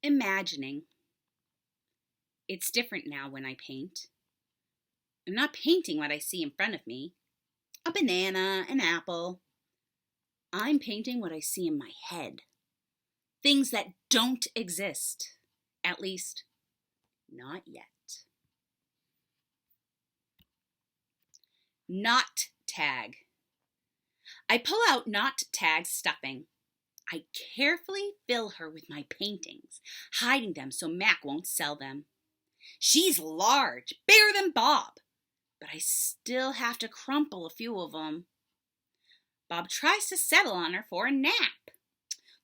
imagining. It's different now when I paint. I'm not painting what I see in front of me. A banana, an apple. I'm painting what I see in my head. Things that don't exist. At least, not yet. Knot tag. I pull out knot tag stuffing. I carefully fill her with my paintings, hiding them so Mac won't sell them. She's large, bigger than Bob, but I still have to crumple a few of them. Bob tries to settle on her for a nap.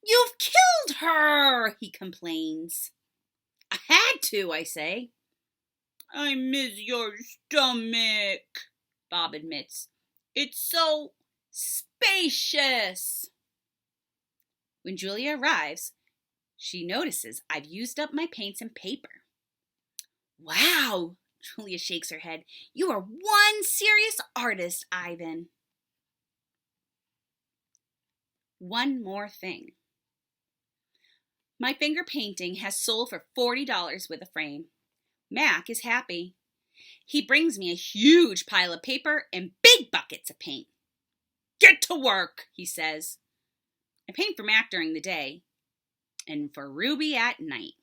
"You've killed her," he complains. "I had to," I say. "I miss your stomach," Bob admits. "It's so spacious." When Julia arrives, she notices I've used up my paints and paper. "Wow," Julia shakes her head. "You are one serious artist, Ivan." One more thing. My finger painting has sold for $40 with a frame. Mac is happy. He brings me a huge pile of paper and big buckets of paint. "Get to work," he says. I paint for Mac during the day and for Ruby at night.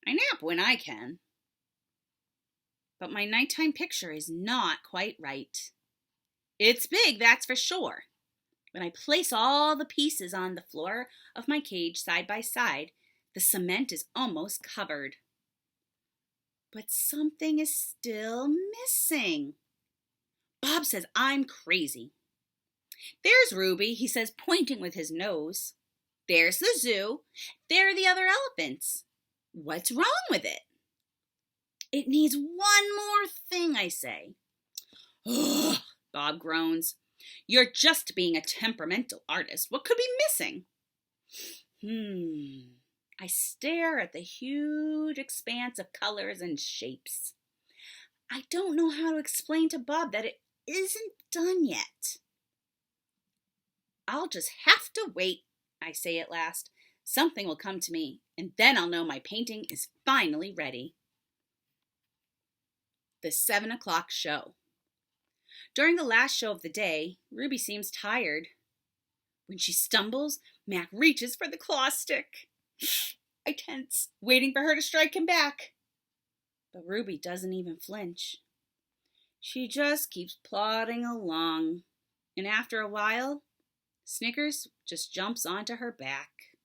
I nap when I can. But my nighttime picture is not quite right. It's big, that's for sure. When I place all the pieces on the floor of my cage side by side, the cement is almost covered. But something is still missing. Bob says I'm crazy. "There's Ruby," he says, pointing with his nose. "There's the zoo. There are the other elephants. What's wrong with it?" "It needs one more thing," I say. "Ugh," Bob groans. "You're just being a temperamental artist. What could be missing?" I stare at the huge expanse of colors and shapes. I don't know how to explain to Bob that it isn't done yet. "I'll just have to wait," I say at last. "Something will come to me, and then I'll know my painting is finally ready." The 7 o'clock show. During the last show of the day, Ruby seems tired. When she stumbles, Mac reaches for the claw stick. I tense, waiting for her to strike him back. But Ruby doesn't even flinch. She just keeps plodding along, and after a while, Snickers just jumps onto her back.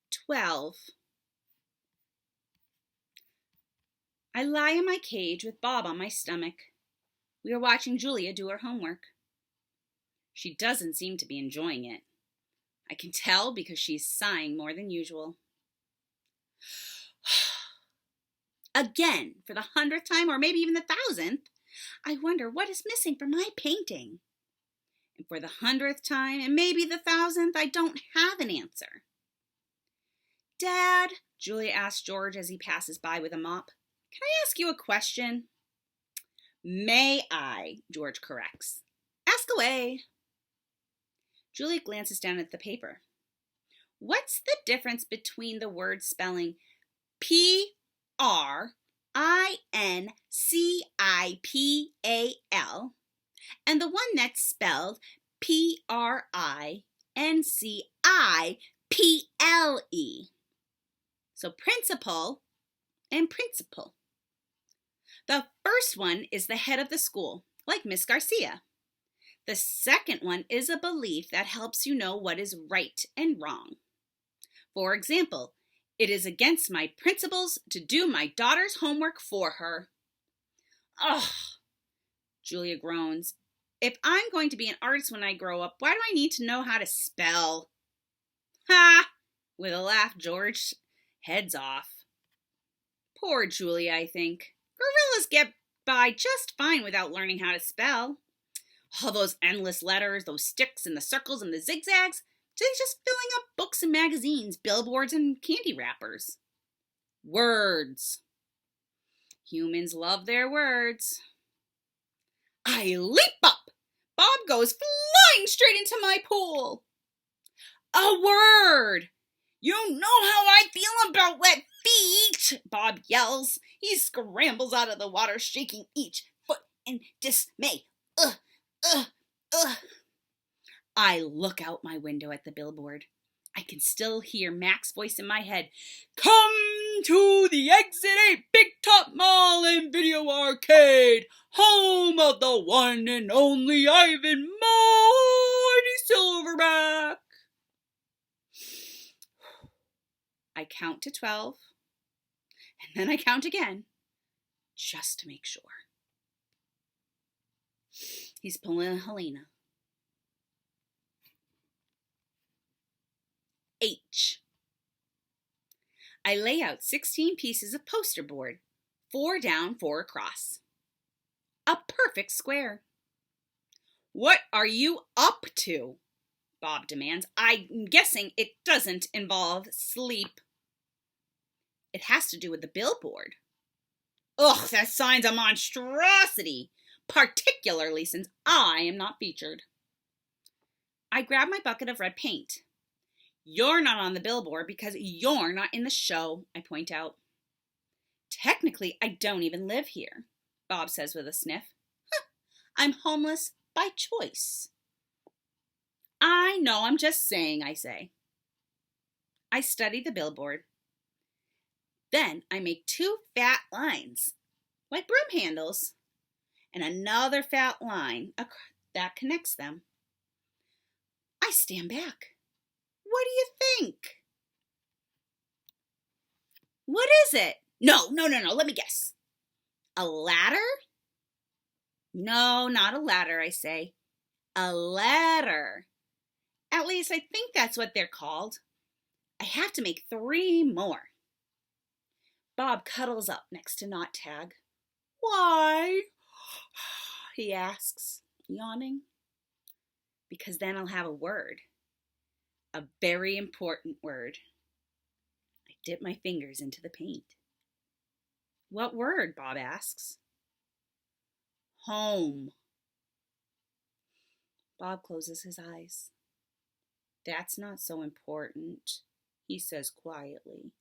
12. I lie in my cage with Bob on my stomach. We are watching Julia do her homework. She doesn't seem to be enjoying it. I can tell because she's sighing more than usual. Again, for the 100th time, or maybe even the 1,000th, I wonder what is missing from my painting. And for the 100th time, and maybe the 1,000th, I don't have an answer. "Dad," Julia asks George as he passes by with a mop, "can I ask you a question?" "May I?" George corrects. "Ask away." Julia glances down at the paper. "What's the difference between the word spelling PRINCIPAL and the one that's spelled PRINCIPLE? So principal and principal. The first one is the head of the school, like Miss Garcia. The second one is a belief that helps you know what is right and wrong. For example, it is against my principles to do my daughter's homework for her. Ugh, Julia groans. If I'm going to be an artist when I grow up, why do I need to know how to spell? Ha! With a laugh, George heads off. Poor Julia, I think. Gorillas get by just fine without learning how to spell. All those endless letters, those sticks and the circles and the zigzags, they're just filling up books and magazines, billboards and candy wrappers. Words. Humans love their words. I leap up. Bob goes flying straight into my pool. A word! You know how I feel about wet feet, Bob yells. He scrambles out of the water, shaking each foot in dismay. Ugh, ugh, ugh. I look out my window at the billboard. I can still hear Mac's voice in my head. Come to the Exit 8 Big Top Mall and Video Arcade, home of the one and only Ivan Mighty Silverback. I count to 12, and then I count again, just to make sure. He's pulling Helena. H. I lay out 16 pieces of poster board, 4 down, 4 across. A perfect square. What are you up to? Bob demands. I'm guessing it doesn't involve sleep. It has to do with the billboard. Ugh, that sign's a monstrosity, particularly since I am not featured. I grab my bucket of red paint. You're not on the billboard because you're not in the show, I point out. Technically, I don't even live here, Bob says with a sniff. Huh, I'm homeless by choice. I know, I'm just saying, I say. I study the billboard. Then I make 2 fat lines, like broom handles, and another fat line that connects them. I stand back. What do you think? What is it? No, let me guess. A ladder? No, not a ladder, I say. A letter. At least I think that's what they're called. I have to make 3 more. Bob cuddles up next to Knot Tag. Why? He asks, yawning. Because then I'll have a word. A very important word. I dip my fingers into the paint. What word? Bob asks. Home. Bob closes his eyes. That's not so important, he says quietly.